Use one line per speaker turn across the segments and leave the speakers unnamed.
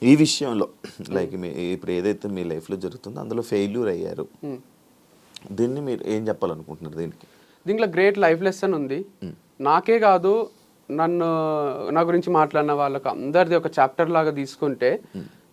ఈ విషయంలో లైక్ ఇప్పుడు ఏదైతే మీ లైఫ్లో జరుగుతుందో అందులో ఫెయిల్యూర్ అయ్యారు, దీన్ని మీరు ఏం చెప్పాలనుకుంటున్నారు?
దీంట్లో గ్రేట్ లైఫ్ లెసన్ ఉంది. నాకే కాదు, నా గురించి మాట్లాడిన వాళ్ళకి అందరిది ఒక చాప్టర్ లాగా తీసుకుంటే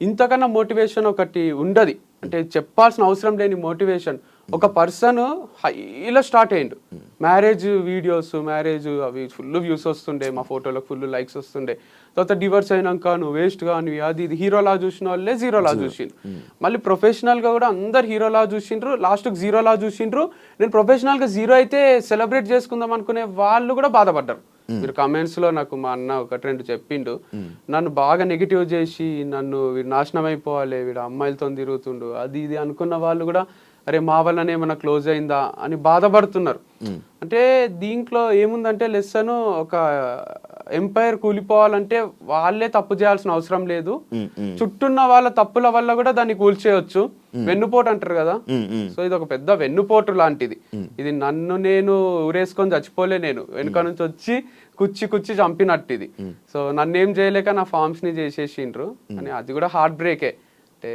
ఇంతకన్నా మోటివేషన్ ఒకటి ఉండదు. అంటే చెప్పాల్సిన అవసరం లేని మోటివేషన్. ఒక పర్సన్ హైలో స్టార్ట్ అయ్యిండు, మ్యారేజ్ వీడియోస్, మ్యారేజ్ అవి ఫుల్ వ్యూస్ వస్తుండే, మా ఫోటోలకు ఫుల్ లైక్స్ వస్తుండే. తర్వాత డివర్స్ అయినాక నువ్వు వేస్ట్ కానివి అది ఇది హీరోలా చూసిన వాళ్ళే జీరోలా చూసిండ్రు. మళ్ళీ ప్రొఫెషనల్గా కూడా అందరు హీరోలా చూసిండ్రు, లాస్ట్కి జీరోలా చూసిండ్రు. నేను ప్రొఫెషనల్గా జీరో అయితే సెలబ్రేట్ చేసుకుందాం అనుకునే వాళ్ళు కూడా బాధపడ్డారు. మీరు కమెంట్స్లో నాకు మా అన్న ఒకటి రెండు చెప్పిండు, నన్ను బాగా నెగిటివ్ చేసి నన్ను వీడు నాశనం అయిపోవాలి, వీడు అమ్మాయిలతో తిరుగుతుండు అది ఇది అనుకున్న వాళ్ళు కూడా అరే మా వల్లనే ఏమైనా క్లోజ్ అయిందా అని బాధపడుతున్నారు. అంటే దీంట్లో ఏముందంటే లెసన్, ఒక ఎంపైర్ కూలిపోవాలంటే వాళ్ళే తప్పు చేయాల్సిన అవసరం లేదు, చుట్టూన్న వాళ్ళ తప్పుల వల్ల కూడా దాన్ని కూల్చేయచ్చు. వెన్నుపోటు అంటారు కదా, సో ఇది ఒక పెద్ద వెన్నుపోటు లాంటిది. ఇది నన్ను నేను ఊరేసుకొని చచ్చిపోలే, నేను వెనుక నుంచి వచ్చి కుచ్చి చంపినట్టు ఇది. సో నన్ను ఏం చేయలేక నా ఫార్మ్స్ ని చేసేసిండ్రు అని, అది కూడా హార్ట్ బ్రేకే. అంటే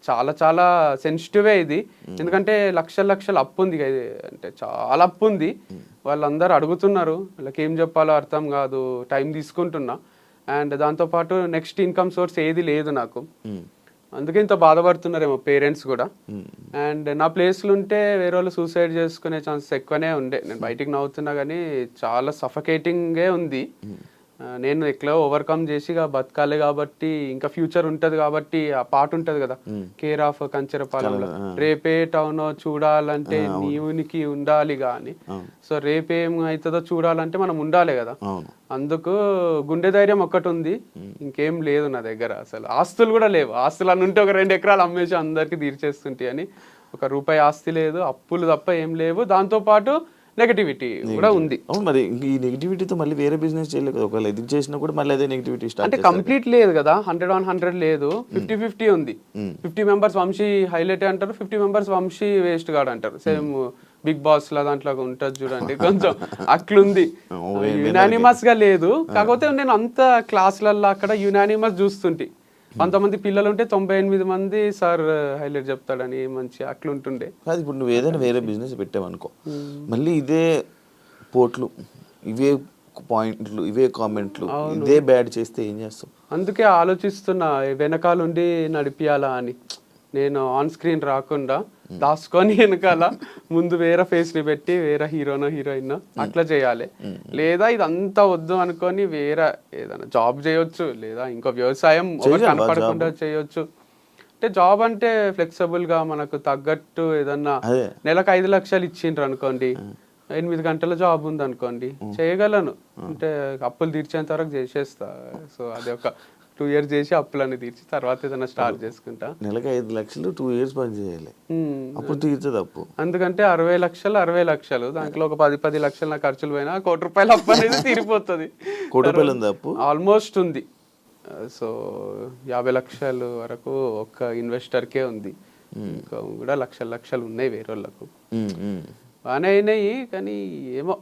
చాలా చాలా సెన్సిటివే ఇది, ఎందుకంటే లక్షల అప్పు ఉంది, అంటే చాలా అప్పు ఉంది. వాళ్ళందరూ అడుగుతున్నారు, వాళ్ళకి ఏం చెప్పాలో అర్థం కాదు, టైం తీసుకుంటున్నా. అండ్ దాంతోపాటు నెక్స్ట్ ఇన్కమ్ సోర్స్ ఏది లేదు నాకు, అందుకే ఇంత బాధపడుతున్నారేమో పేరెంట్స్ కూడా. అండ్ నా ప్లేస్లు ఉంటే వేరే వాళ్ళు సూసైడ్ చేసుకునే ఛాన్సెస్ ఎక్కువనే ఉండే. నేను బయటికి నవ్వుతున్నా కానీ చాలా సఫకేటింగే ఉంది. నేను ఎట్లా ఓవర్కమ్ చేసి బతకాలి కాబట్టి, ఇంకా ఫ్యూచర్ ఉంటది కాబట్టి, ఆ పాట ఉంటది కదా, కేర్ ఆఫ్ కంచెరపాలెంలో, రేపే టౌన్ చూడాలంటే నీవునికి ఉండాలి గాని, సో రేపేం అవుతుందో చూడాలంటే మనం ఉండాలి కదా. అందుకు గుండె ధైర్యం ఒక్కటి ఉంది, ఇంకేం లేదు నా దగ్గర. అసలు ఆస్తులు కూడా లేవు. ఆస్తులు అని ఉంటే ఒక 2 ఎకరాలు అమ్మేసి అందరికి తీర్చేస్తుంటాయి అని, ఒక రూపాయి ఆస్తి లేదు, అప్పులు తప్ప ఏం లేవు. దాంతోపాటు నెగటివిటీ కూడా ఉంది.
మరి ఈ నెగటివిటీతో మళ్ళీ వేరే బిజినెస్ చేయలేదు కదా, ఒకవేళ ఇది చేసినా కూడా మళ్ళీ అదే నెగటివిటీ
అంటే కంప్లీట్ లేదు కదా, 100 లేదు, 50-50 ఉంది. 50 మెంబర్స్ వంశీ హైలైట్ అంటారు, 50 మెంబర్స్ వంశీ వేస్ట్ గాడు అంటారు. సేమ్ బిగ్ బాస్ లా దాంట్లో ఉంటది చూడండి, కొంచెం అట్లుంది. యునానిమస్ గా లేదు, కాకపోతే నేను అంత క్లాసులలో అక్కడ యునానిమస్ చూస్తుంటే 100 మంది పిల్లలు ఉంటే 98 మంది సార్ హైలైట్ చెప్తాడని మంచి అట్లుంటుండే.
కాదు, ఇప్పుడు నువ్వు ఏదైనా వేరే బిజినెస్ పెట్టావనుకో, మళ్ళీ ఇదే పోట్లు, ఇవే పాయింట్లు, ఇవే కామెంట్లు, ఇదే బ్యాడ్ చేస్తే ఏం చేస్తావు?
అందుకే ఆలోచిస్తున్నా వెనకాలండి నడిపియాలా అని. నేను ఆన్ స్క్రీన్ రాకుండా దాచుకొని వెనకాల ముందు వేరే ఫేస్ ని పెట్టి వేరే హీరోనో హీరోయిన్ అట్లా చేయాలి. లేదా ఇదంతా వద్దు అనుకొని వేరే ఏదైనా జాబ్ చేయొచ్చు, లేదా ఇంకో వ్యవసాయం కనపడకుండా చేయొచ్చు. అంటే జాబ్ అంటే ఫ్లెక్సిబుల్ గా మనకు తగ్గట్టు ఏదన్నా నెలకు 5 లక్షలు ఇచ్చిండ్రు అనుకోండి, 8 గంటల జాబ్ ఉంది అనుకోండి, చేయగలను. అంటే అప్పులు తీర్చేంత వరకు చేసేస్తా. సో అది ఒక 2 years చేసి అప్పులన్నీ తీర్చి తర్వాత ఏదైనా స్టార్ట్ చేసుకుంటా.
నెలకు 5 లక్షలు 2 years పని చేయాలి, అప్పుడు తీర్చదు అప్పు.
అందుకంటే 60 లక్షలు దాంట్లో ఒక 10 లక్షలు నా ఖర్చులు పోయినా ₹1 కోటి అప్పు అనేది తీరిపోతుంది.
₹1 ఉంది అప్పు
ఆల్మోస్ట్ ఉంది. సో 50 లక్షలు వరకు ఒక ఇన్వెస్టర్కే ఉంది, ఇంకా కూడా లక్షలు ఉన్నాయి వేరే వాళ్ళకు. బాగానే అయినాయి కానీ ఏమో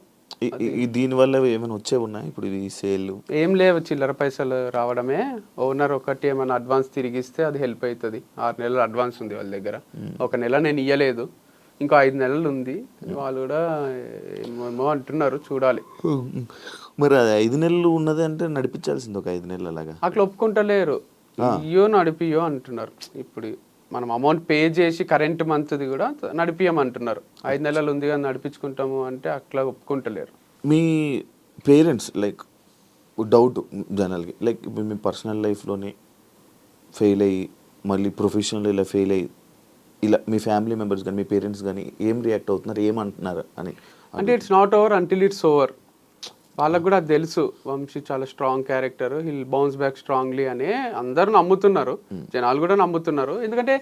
దీనివల్ల ఏమైనా వచ్చే ఉన్నాయి ఇప్పుడు ఈ సేల్?
ఏం లేవు, చిల్లర పైసలు రావడమే. ఓనర్ ఒకటి ఏమైనా అడ్వాన్స్ తిరిగిస్తే అది హెల్ప్ అవుతుంది. 6 నెలలు అడ్వాన్స్ ఉంది వాళ్ళ దగ్గర, 1 నెల నేను ఇయ్యలేదు, ఇంకో 5 నెలలు ఉంది. వాళ్ళు కూడా ఏమో అంటున్నారు, చూడాలి.
మరి 5 నెలలు ఉన్నది అంటే నడిపించాల్సింది ఒక 5 నెలలు అలాగా.
అట్లా ఒప్పుకుంటలేరు, ఇయ్యో నడిపియో అంటున్నారు. ఇప్పుడు మనం అమౌంట్ పే చేసి కరెంట్ మంత్ది కూడా నడిపియమంటున్నారు. 5 నెలలు ఉంది కానీ నడిపించుకుంటాము అంటే అట్లా ఒప్పుకుంటలేరు.
మీ పేరెంట్స్ లైక్ డౌట్ జనరల్గా, లైక్ ఇప్పుడు మీ పర్సనల్ లైఫ్లోనే ఫెయిల్ అయ్యి మళ్ళీ ప్రొఫెషనల్ ఇలా ఫెయిల్ అయ్యి ఇలా మీ ఫ్యామిలీ మెంబర్స్ కానీ మీ పేరెంట్స్ కానీ ఏం రియాక్ట్ అవుతున్నారు, ఏమంటున్నారు అని?
అంటే it's not over until it's over. వాళ్ళకు కూడా తెలుసు వంశీ చాలా strong character, hill bounce back strongly అని అందరూ నమ్ముతున్నారు, జనాలు కూడా నమ్ముతున్నారు. ఎందుకంటే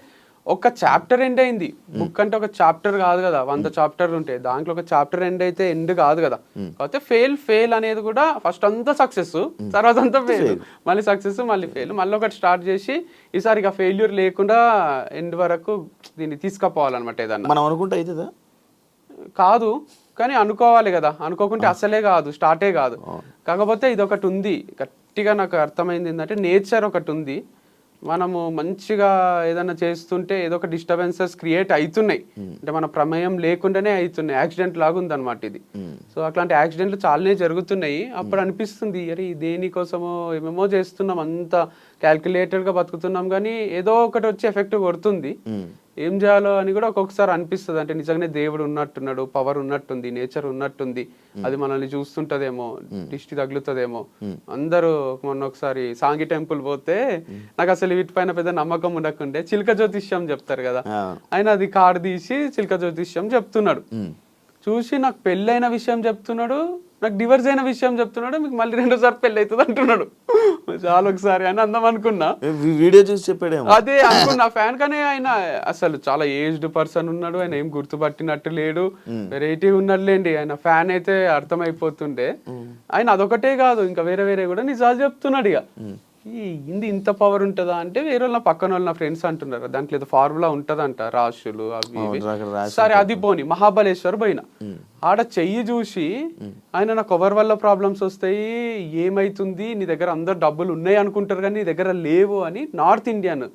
ఒక చాప్టర్ ఎండ్ అయింది, బుక్ అంటే ఒక చాప్టర్ కాదు కదా, 100 చాప్టర్లు ఉంటాయి, దాంట్లో ఒక చాప్టర్ ఎండ్ అయితే ఎండ్ కాదు కదా. కాకపోతే ఫెయిల్ అనేది కూడా ఫస్ట్ అంతా సక్సెస్, తర్వాత అంతా ఫెయిల్, మళ్ళీ సక్సెస్, మళ్ళీ ఫెయిల్, మళ్ళీ ఒకటి స్టార్ట్ చేసి ఈసారి ఇక ఫెయిల్యూర్ లేకుండా ఎండ్ వరకు దీన్ని తీసుకుపోవాలన్నమాట. ఏదన్నా
మనం అనుకుంటే అవుతుందా?
కాదు కానీ అనుకోవాలి కదా, అనుకోకుంటే అసలే కాదు, స్టార్టే కాదు. కాకపోతే ఇది ఒకటి ఉంది, గట్టిగా నాకు అర్థమైంది ఏంటంటే నేచర్ ఒకటి ఉంది, మనము మంచిగా ఏదైనా చేస్తుంటే ఏదో ఒక డిస్టర్బెన్సెస్ క్రియేట్ అవుతున్నాయి, అంటే మన ప్రమేయం లేకుండానే అవుతున్నాయి, యాక్సిడెంట్ లాగా ఉందన్నమాట ఇది. సో అట్లాంటి యాక్సిడెంట్లు చాలానే జరుగుతున్నాయి. అప్పుడు అనిపిస్తుంది అరే దేనికోసమో ఏమేమో చేస్తున్నాం, అంత క్యాల్కులేటెడ్గా బతుకుతున్నాం, కానీ ఏదో ఒకటి వచ్చి ఎఫెక్ట్ కొడుతుంది. ఏం చేయాలో అని కూడా ఒక్కొక్కసారి అనిపిస్తుంది, అంటే నిజంగానే దేవుడు ఉన్నట్టున్నాడు, పవర్ ఉన్నట్టుంది, నేచర్ ఉన్నట్టుంది, అది మనల్ని చూస్తుంటదేమో, దిష్టి తగులుతుందేమో. అందరూ మొన్న ఒకసారి సాంగి టెంపుల్ పోతే నాకు అసలు వీటిపైన పెద్ద నమ్మకం ఉండకుండే చిలక జ్యోతిష్యం చెప్తారు కదా, ఆయన అది కార్డు తీసి చిలక జ్యోతిష్యం చెప్తున్నాడు. చూసి నాకు పెళ్ళైన విషయం చెప్తున్నాడు, నాకు డివర్స్ అయిన విషయం చెప్తున్నాడు, మీకు మళ్ళీ 2సారి పెళ్ళి అవుతుంది అంటున్నాడు. చాలా ఒకసారి అని అందం అనుకున్నా,
వీడియో చూసి చెప్పాడేమో,
అదే అనుకున్నా ఫ్యాన్. కానీ ఆయన అసలు చాలా ఏజ్డ్ పర్సన్ ఉన్నాడు, ఆయన ఏం గుర్తుపట్టినట్టు లేడు, వెరైటీ ఉన్నాడులేండి. ఆయన ఫ్యాన్ అయితే అర్థమైపోతుండే. ఆయన అదొకటే కాదు, ఇంకా వేరే వేరే కూడా నిజాలు చెప్తున్నాడు. ఇక ఇది ఇంత పవర్ ఉంటుందా అంటే వేరే వాళ్ళ పక్కన వాళ్ళు నా ఫ్రెండ్స్ అంటున్నారు దాంట్లో ఏదో ఫార్ములా ఉంటదంట, రాశులు అవి ఇవి. సరే అది పోని మహాబలేశ్వర్ పోయిన, ఆడ చెయ్యి చూసి ఆయన నాకు ఎవరి వల్ల ప్రాబ్లమ్స్ వస్తాయి, ఏమైతుంది, నీ దగ్గర అందరు డబ్బులు ఉన్నాయి అనుకుంటారు కానీ నీ దగ్గర లేవు అని north Indian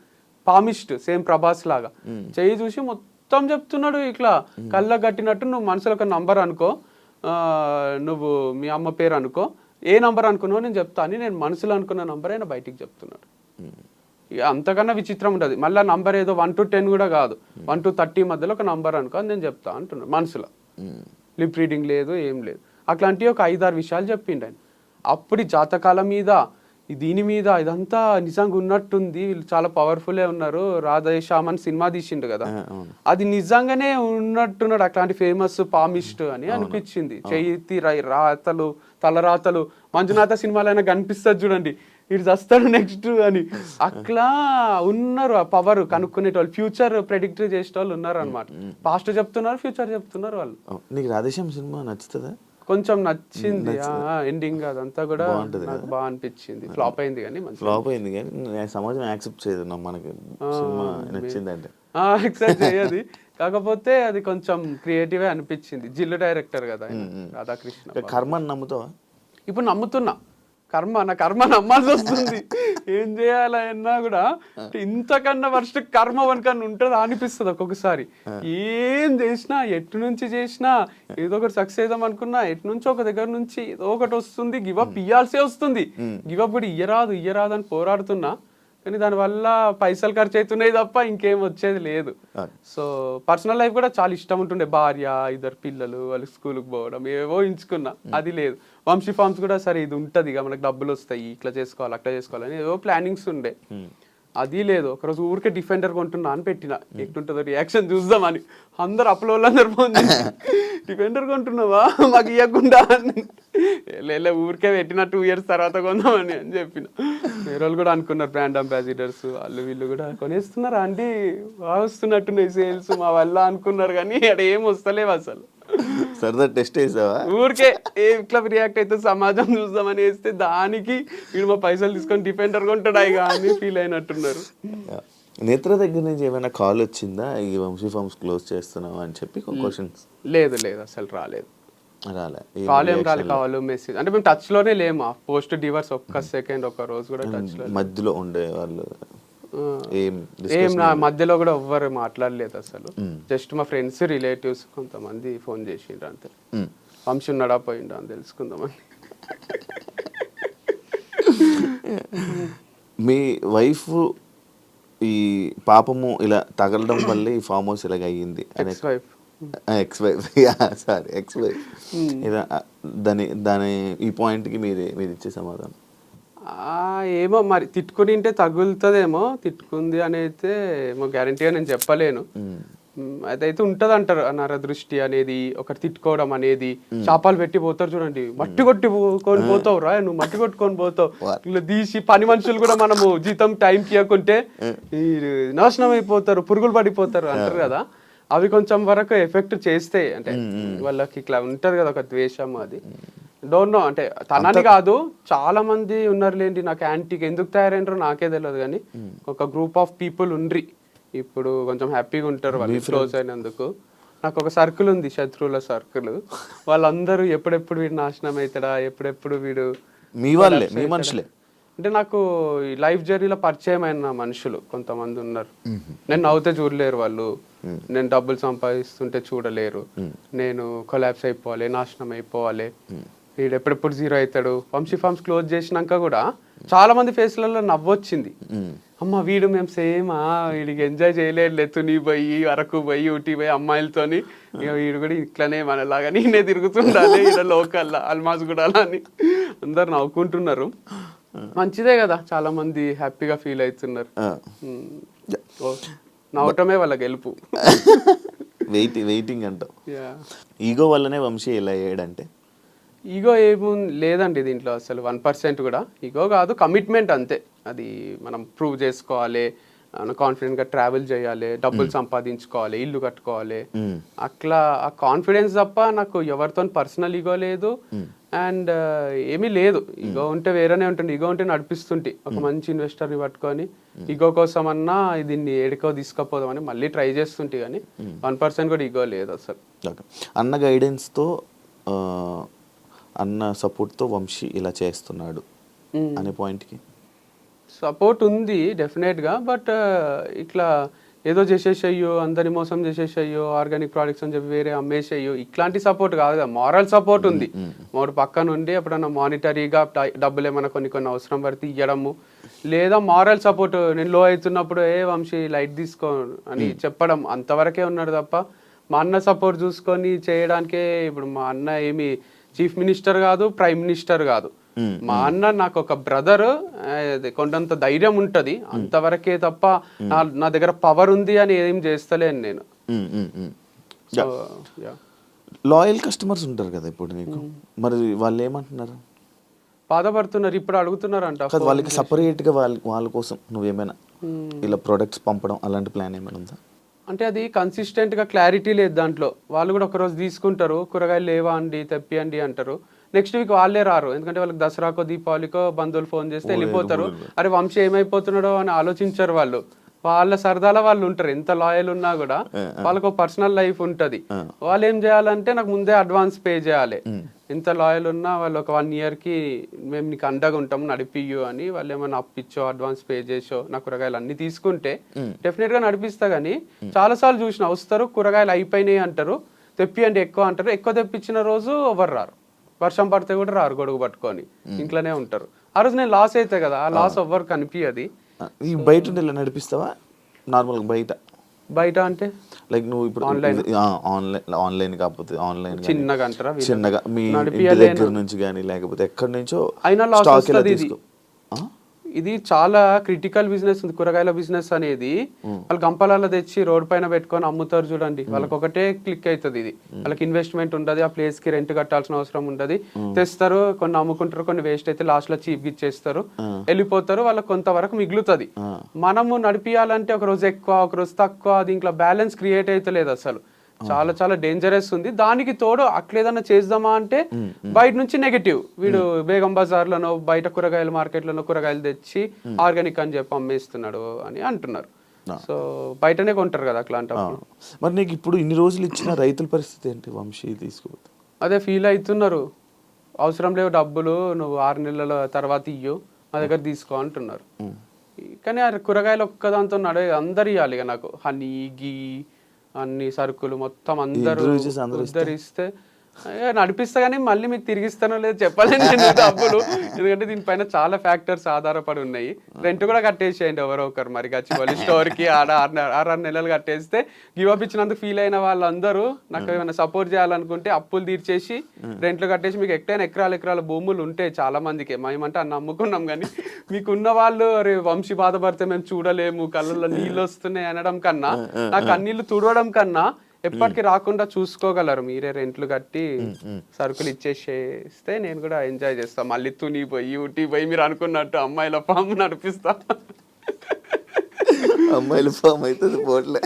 palmist same Prabhas లాగా చెయ్యి చూసి మొత్తం చెప్తున్నాడు. ఇట్లా కళ్ళ కట్టినట్టు నువ్వు మనసులో ఒక నంబర్ అనుకో, నువ్వు మీ అమ్మ పేరు అనుకో, ఏ నంబర్ అనుకున్నావు నేను చెప్తా అని, నేను మనసులో అనుకున్న నంబర్ అయినా బయటికి చెప్తున్నాడు. ఇక అంతకన్నా విచిత్రం ఉంటుంది. మళ్ళీ నంబర్ ఏదో 1 to 10 కూడా కాదు, 1 to 30 మధ్యలో ఒక నంబర్ అనుకో నేను చెప్తా అంటున్నాడు మనసులో. లిప్ రీడింగ్ లేదు, ఏం లేదు. అట్లాంటివి ఒక 5-6 విషయాలు చెప్పిండు ఆయన. అప్పుడు జాతకాల మీద దీని మీద ఇదంతా నిజంగా ఉన్నట్టుంది, వీళ్ళు చాలా పవర్ఫుల్లే ఉన్నారు. రాధేశ్యామ్ అని సినిమా తీసిండు కదా, అది నిజంగానే ఉన్నట్టున్నాడు, అట్లాంటి ఫేమస్ పామిస్ట్ అని అనిపించింది. చేతి రాతలు తలరాతలు మంజునాథ సినిమాలో అయినా కనిపిస్తుంది చూడండి, ఇటు వస్తాడు నెక్స్ట్ అని. అట్లా ఉన్నారు ఆ పవర్ కనుక్కునే వాళ్ళు, ఫ్యూచర్ ప్రెడిక్ట్ చేసే వాళ్ళు ఉన్నారు అనమాట. పాస్ట్ చెప్తున్నారు, ఫ్యూచర్ చెప్తున్నారు వాళ్ళు.
నీకు రాధేశ్యామ్ సినిమా నచ్చుతుందా?
కొంచెం నచ్చింది, ఎండింగ్ అదంతా కూడా నాకు బాగా అనిపించింది. ఫ్లాప్ అయింది కానీ
ఫ్లాప్ అయింది కానీ సమాజం యాక్సెప్ట్ చేయదు మనకి సినిమా నచ్చిందంటే,
యాక్సెప్ట్ చేయదు. కాకపోతే అది కొంచెం క్రియేటివ్ అనిపించింది. జిల్లు డైరెక్టర్ కదా రాధాకృష్ణ.
కర్మని నమ్ముతావా?
ఇప్పుడు నమ్ముతున్నా, నా కర్మ నమ్మాల్సి వస్తుంది. ఏం చేయాలన్నా కూడా ఇంతకన్నా వర్స్ట్ కర్మ వనకన్నా ఉంటుందా అనిపిస్తుంది ఒక్కొక్కసారి. ఏం చేసినా ఎటు నుంచి చేసినా ఏదో ఒకటి సక్సెస్ అవుదాం అనుకున్నా ఎటు నుంచి ఒక దగ్గర నుంచి ఏదో ఒకటి వస్తుంది, గివప్ ఇయ్యాల్సే వస్తుంది. గివప్ కూడా ఇయ్యరాదు అని పోరాడుతున్నా, కానీ దానివల్ల పైసలు ఖర్చు అవుతున్నాయి తప్ప ఇంకేం వచ్చేది లేదు. సో పర్సనల్ లైఫ్ కూడా చాలా ఇష్టం ఉంటుండే, భార్య, 2 పిల్లలు, వాళ్ళు స్కూల్కి పోవడం, ఏవో ఎంచుకున్నా, అది లేదు. వంశీ ఫార్మ్స్ కూడా సరే ఇది ఉంటుంది, ఇక మనకు డబ్బులు వస్తాయి, ఇట్లా చేసుకోవాలి అట్లా చేసుకోవాలని ఏవో ప్లానింగ్స్ ఉండే, అది లేదు. ఒకరోజు ఊరికే డిఫెండర్ కొంటున్నా అని పెట్టిన, ఎట్లుంటుందో రియాక్షన్ చూద్దామని. అందరు అప్లోళ్ళందరూ ఫోన్ చేసి డిఫెండర్ కొంటున్నావా మాకు ఇవ్వకుండా అని, లే ఊరికే పెట్టిన 2 years తర్వాత కొందామని అని చెప్పిన. వేరే వాళ్ళు కూడా అనుకున్నారు, బ్రాండ్ అంబాసిడర్స్ వాళ్ళు వీళ్ళు కూడా కొనేస్తున్నారా అండి, బాగా వస్తున్నట్టున్నాయి సేల్స్ మా వల్ల అనుకున్నారు, కానీ అక్కడ ఏం వస్తలేవు అసలు.
సరదా టెస్ట్ వేసావా?
ఊరికే ఇట్లా రియాక్ట్ అయితే సమాజం చూద్దామని వేస్తే దానికి వీడు మా పైసలు తీసుకొని డిఫెండర్ కొంటాడా ఇక అని ఫీల్ అయినట్టున్నారు.
నేత్ర దగ్గర నుంచి ఏమైనా కాల్ వచ్చిందా, ఈ వంశీ ఫార్మ్స్ క్లోజ్ చేస్తున్నావా అని చెప్పి క్వశ్చన్స్?
లేదు అసలు రాలేదు. కాల్ ఏం కావాలి మెసేజ్ అంటే మేము టచ్ లోనే లేము. పోస్ట్ డివర్స్ ఒక్క సెకండ్ ఒక్క రోజు కూడా టచ్ లో
మధ్యలో ఉండే వాళ్ళు
ఏం నా మధ్యలో కూడా ఎవ్వరు మాట్లాడలేదు అసలు. జస్ట్ మా ఫ్రెండ్స్ రిలేటివ్స్ కొంతమంది ఫోన్ చేసిండ్రు అంతే, వంశీ ఉన్నాడా పోయిండా అని తెలుసుకుందామని.
మీ వైఫ్ ఈ పాపము ఇలా తగలడం వల్లే ఈ ఫామ్ హౌస్ ఇలాగ అయ్యింది. ఎక్స్ వైఫ్ ఇలా దాని ఈ పాయింట్కి మీరు ఇచ్చే సమాధానం?
ఏమో మరి తిట్టుకునింటే తగులుతుందేమో, తిట్టుకుంది అని అయితే ఏమో గ్యారంటీగా నేను చెప్పలేను. అదైతే ఉంటది అంటారు నరదృష్టి అనేది, ఒకటి తిట్టుకోవడం అనేది. చేపలు పెట్టి పోతారు చూడండి, మట్టి కొట్టుకొని పోతావు రా నువ్వు, మట్టి కొట్టుకొని పోతావు, ఇలా తీసి పని మనుషులు కూడా మనము జీతం టైంకి ఇవ్వకుంటే నాశనం అయిపోతారు, పురుగులు పడిపోతారు అంటారు కదా. అవి కొంచెం వరకు ఎఫెక్ట్ చేస్తాయి, అంటే వాళ్ళకి ఇట్లా ఉంటది కదా ఒక ద్వేషం. అది డోంట్ నో, అంటే తనని కాదు చాలా మంది ఉన్నారు లేండి. నాకు యాంటీకి ఎందుకు తయారైనరో నాకే తెలియదు, కానీ ఒక గ్రూప్ ఆఫ్ పీపుల్ ఉండ్రి ఇప్పుడు కొంచెం హ్యాపీగా ఉంటారు వాళ్ళు క్లోజ్ అయినందుకు. నాకు ఒక సర్కిల్ ఉంది, శత్రువుల సర్కిల్. వాళ్ళందరూ ఎప్పుడెప్పుడు వీడు నాశనం అవుతాడా, ఎప్పుడెప్పుడు వీడు
మీ వాళ్ళే, మీ మనుషులే
అంటే నాకు ఈ లైఫ్ జర్నీలో పరిచయం అయిన మనుషులు కొంతమంది ఉన్నారు. నేను నవ్వుతే చూడలేరు వాళ్ళు, నేను డబ్బులు సంపాదిస్తుంటే చూడలేరు, నేను కొలాప్స్ అయిపోవాలి, నాశనం అయిపోవాలి, వీడు ఎప్పుడెప్పుడు జీరో అవుతాడు. వంశీ ఫార్మ్స్ క్లోజ్ చేసినాక కూడా చాలా మంది ఫేస్లలో నవ్వొచ్చింది. అమ్మ వీడు మేము సేమా, వీడికి ఎంజాయ్ చేయలేదు, తుని పోయి అరకు పోయి ఊటీ పోయి అమ్మాయిలతోని, ఇక వీడు కూడా ఇట్లనే మనలాగా నేనే తిరుగుతుండాలి ఇక్కడ లోకల్లా అల్మాజ్ కూడా అని అందరు నవ్వుకుంటున్నారు. మంచిదే కదా, చాలా మంది హ్యాపీగా ఫీల్ అవుతున్నారు. నవ్వటమే వాళ్ళ గెలుపు.
వెయిటింగ్ అంటావు. ఈగో వల్లనే వంశీ ఎలా అయ్యాడంటే,
ఈగో ఏముంది లేదండి దీంట్లో అసలు 1% కూడా ఈగో కాదు, కమిట్మెంట్ అంతే. అది మనం ప్రూవ్ చేసుకోవాలి, కాన్ఫిడెంట్గా ట్రావెల్ చేయాలి, డబ్బులు సంపాదించుకోవాలి, ఇల్లు కట్టుకోవాలి, అట్లా ఆ కాన్ఫిడెన్స్ తప్ప నాకు ఎవరితో పర్సనల్ ఈగో లేదు. అండ్ ఏమీ లేదు. ఈగో ఉంటే వేరేనే ఉంటుంది. ఈగో ఉంటే నడిపిస్తుంటే ఒక మంచి ఇన్వెస్టర్ని పట్టుకొని ఈగో కోసం అన్నా దీన్ని ఏడుకో తీసుకుపోదామని మళ్ళీ ట్రై చేస్తుంటే, కానీ 1% కూడా ఈగో లేదు అసలు.
అన్న గైడెన్స్తో, అన్న సపోర్ట్తో వంశీ ఇలా చేస్తున్నాడు అనే పాయింట్కి
సపోర్ట్ ఉంది డెఫినెట్గా. బట్ ఇట్లా ఏదో చేసేసేయో, అందరి మోసం చేసేసేయో, ఆర్గానిక్ ప్రోడక్ట్స్ అని చెప్పి వేరే అమ్మేసేయో, ఇట్లాంటి సపోర్ట్ కాదు కదా, మారల్ సపోర్ట్ ఉంది. మూడు పక్క నుండి ఎప్పుడన్నా మానిటరీగా డబ్బులు ఏమైనా కొన్ని అవసరం పడితే ఇవ్వడము, లేదా మారల్ సపోర్ట్ నేను లో అవుతున్నప్పుడు వంశీ లైట్ తీసుకో అని చెప్పడం, అంతవరకే ఉన్నాడు తప్ప మా అన్న సపోర్ట్ చూసుకొని చేయడానికే. ఇప్పుడు మా అన్న ఏమి చీఫ్ మినిస్టర్ కాదు, ప్రైమ్ మినిస్టర్ కాదు. మా అన్న నాకు ఒక బ్రదర్, కొండంత ధైర్యం ఉంటది అంతవరకే తప్ప నా దగ్గర పవర్ ఉంది అని ఏం చేస్తలేను నేను.
లాయల్ కస్టమర్స్ ఉంటారు కదా ఇప్పుడు నీకు, మరి వాళ్ళు ఏమంటున్నారు?
బాధపడుతున్నారు, ఇప్పుడు అడుగుతున్నారు అంట.
వాళ్ళకి సపరేట్గా వాళ్ళ కోసం నువ్వేమైనా ఇలా ప్రొడక్ట్స్ పంపడం అలాంటి ప్లాన్ ఏమైనా ఉందా?
అంటే అది కన్సిస్టెంట్గా క్లారిటీ లేదు దాంట్లో. వాళ్ళు కూడా ఒకరోజు తీసుకుంటారు, కూరగాయలు లేవా అండి తెప్పియండి అంటారు, నెక్స్ట్ వీక్ వాళ్ళే రారు. ఎందుకంటే వాళ్ళకి దసరాకో దీపావళికో బంధువులు ఫోన్ చేస్తే వెళ్ళిపోతారు. అరే వంశీ ఏమైపోతున్నాడో అని ఆలోచించారు వాళ్ళు. వాళ్ళ సరదాలో వాళ్ళు ఉంటారు. ఎంత లాయల్ ఉన్నా కూడా వాళ్ళకు పర్సనల్ లైఫ్ ఉంటుంది. వాళ్ళు ఏం చేయాలంటే నాకు ముందే అడ్వాన్స్ పే చేయాలి. ఎంత లాయల్ ఉన్నా వాళ్ళు ఒక 1 yearకి మేము నీకు అండగా ఉంటాము నడిపియ్యు అని వాళ్ళు ఏమైనా అప్పిచ్చో అడ్వాన్స్ పే చేసో నా కూరగాయలు అన్ని తీసుకుంటే డెఫినెట్గా నడిపిస్తా. కానీ చాలాసార్లు చూసిన వస్తారు, కూరగాయలు అయిపోయినాయి అంటారు, తెప్పియండి ఎక్కువ అంటారు, ఎక్కువ తెప్పించిన రోజు ఎవరు రారు, వర్షం పడితే కూడా రారు, గొడుగు పట్టుకొని ఇంట్లోనే ఉంటారు. ఆ రోజు నేను లాస్ అవుతాయి కదా, ఆ లాస్ ఎవ్వరు కనిపించది.
బయట ఇలా నడిపిస్తావా నార్మల్గా?
బయట అంటే
లైక్ నువ్వు ఇప్పుడు ఆన్లైన్ కాకపోతే ఆన్లైన్
చిన్నగా అంటారా,
చిన్నగా మీ ఇంటి దగ్గర నుంచి కానీ లేకపోతే ఎక్కడి నుంచో
అయినా లాస్ వస్తుంది. ఇది చాలా క్రిటికల్ బిజినెస్ ఉంది కూరగాయల బిజినెస్ అనేది. వాళ్ళు గంపలలో తెచ్చి రోడ్ పైన పెట్టుకొని అమ్ముతారు చూడండి, వాళ్ళకి ఒకటే క్లిక్ అవుతుంది. ఇది వాళ్ళకి ఇన్వెస్ట్మెంట్ ఉండదు, ఆ ప్లేస్ కి రెంట్ కట్టాల్సిన అవసరం ఉండదు. తెస్తారు, కొన్ని అమ్ముకుంటారు, కొన్ని వేస్ట్ అయితే లాస్ట్ లో చీప్ ఇచ్చేస్తారు, వెళ్ళిపోతారు, వాళ్ళకి కొంతవరకు మిగులుతుంది. మనము నడిపియాలంటే ఒక రోజు ఎక్కువ ఒక రోజు తక్కువ, దీంట్లో బ్యాలెన్స్ క్రియేట్ అయితే లేదు అసలు. చాలా చాలా డేంజరస్ ఉంది. దానికి తోడు అట్లేదన్నా చేద్దామా అంటే బయట నుంచి నెగటివ్, వీడు బేగం బజార్లోనో బయట కూరగాయల మార్కెట్లోనో కూరగాయలు తెచ్చి ఆర్గానిక్ అని చెప్పి అమ్మేస్తున్నాడు అని అంటున్నారు. సో బయటనే కొంటారు కదా అట్లాంటప్పుడు.
మరి నీకు ఇప్పుడు ఇన్ని రోజులు ఇచ్చిన రైతుల పరిస్థితి ఏంటి వంశీ? తీసుకోవద్దు
అదే ఫీల్ అవుతున్నారు, అవసరం లేవు డబ్బులు, నువ్వు 6 నెలల తర్వాత ఇయ్యు, మా దగ్గర తీసుకో అంటున్నారు. కానీ ఆ కూరగాయలు ఒక్కదాంతో నడే అందరు ఇవ్వాలి ఇక నాకు హనీ గీ అన్ని సరుకులు మొత్తం అందరూ ఉద్ధరిస్తే నడిపిస్తా. కానీ మళ్ళీ మీకు తిరిగిస్తానో లేదు చెప్పలేను నేను డబ్బులు, ఎందుకంటే దీనిపైన చాలా ఫ్యాక్టర్స్ ఆధారపడి ఉన్నాయి. రెంట్ కూడా కట్టేసేయండి ఎవరో ఒకరు, మరి గచ్చిబౌలి స్టోర్కి 6 నెలలు కట్టేస్తే గివ్ అప్ ఇచ్చినందుకు ఫీల్ అయిన వాళ్ళందరూ నాకు ఏమైనా సపోర్ట్ చేయాలనుకుంటే అప్పులు తీర్చేసి రెంట్లు కట్టేసి, మీకు ఎకరాల భూములు ఉంటాయి చాలా మందికి, మేమంటే అన్న అమ్ముకున్నాం, కానీ మీకున్న వాళ్ళు అరే వంశీ బాధపడితే మేము చూడలేము, కళ్ళల్లో నీళ్ళు వస్తున్నాయి అనడం కన్నా, ఆ కన్నీళ్ళు తుడవడం కన్నా ఎప్పటికీ రాకుండా చూసుకోగలరు మీరే రెంట్లు కట్టి సరుకులు ఇచ్చేసేస్తే నేను కూడా ఎంజాయ్ చేస్తా. మళ్ళీ తుని పోయి ఊటీ పోయి మీరు అనుకున్నట్టు అమ్మాయిల ఫామ్ నడిపిస్తా.
అమ్మాయిల ఫామ్ అయితే పోట్లే.